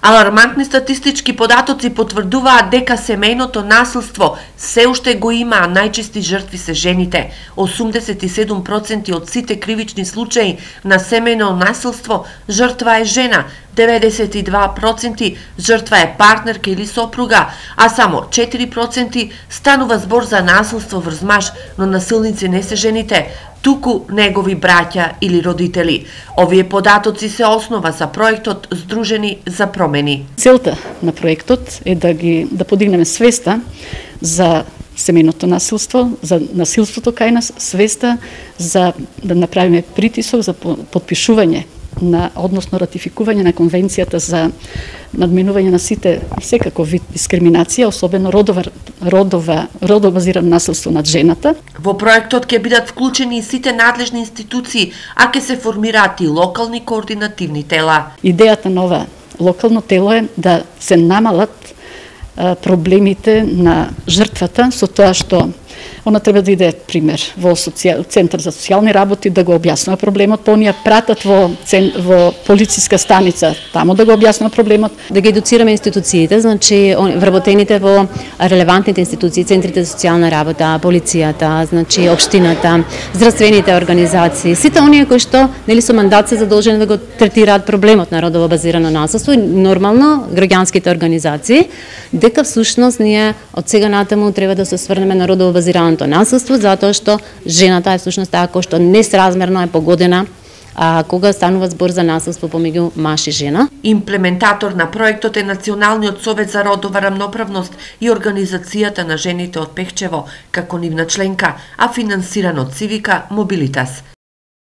Алармантни статистички податоци потврдуваат дека семејното насилство се уште го има, а најчести жртви се жените. 87% од сите кривични случаи на семејно насилство жртва е жена, 92% жртва е партнерка или сопруга, а само 4% станува збор за насилство врз маж, но насилници не се жените, туку негови браќа или родители. Овие податоци се основа за проектот Здружени за промени. Целта на проектот е да подигнеме свеста за семејното насилство, за насилството кај нас, свеста за да направиме притисок за подпишување односно ратификување на конвенцијата за надминување на секако вид дискриминација, особено родово базирано насилство над жената. Во проектот ќе бидат вклучени и сите надлежни институции, а ќе се формираат и локални координативни тела. Идејата на ова локално тело е да се намалат проблемите на жртвата со тоа што она треба да иде, пример, во Центар за социјални работи да го објаснува проблемот, па оние пратат во полициска станица, таму да го објаснува проблемот. Да ги едуцираме институциите, значи вработените во релевантните институции, центрите за социјална работа, полицијата, значи општината, здравствените организации, сите оние кои што нели со мандат се задолжени да го третираат проблемот на родово базирано насилство и нормално граѓанските организации, дека всушност ние од сега натаму треба да се сврнеме на родово базираното насилство, затоа што жената е всушност таа која што несразмерно е погодена кога станува збор за насилство помеѓу маж и жена. Имплементатор на проектот е Националниот совет за родова рамноправност и Организацијата на жените од Пехчево, како нивна членка, а финансиран од Цивика Мобилитас.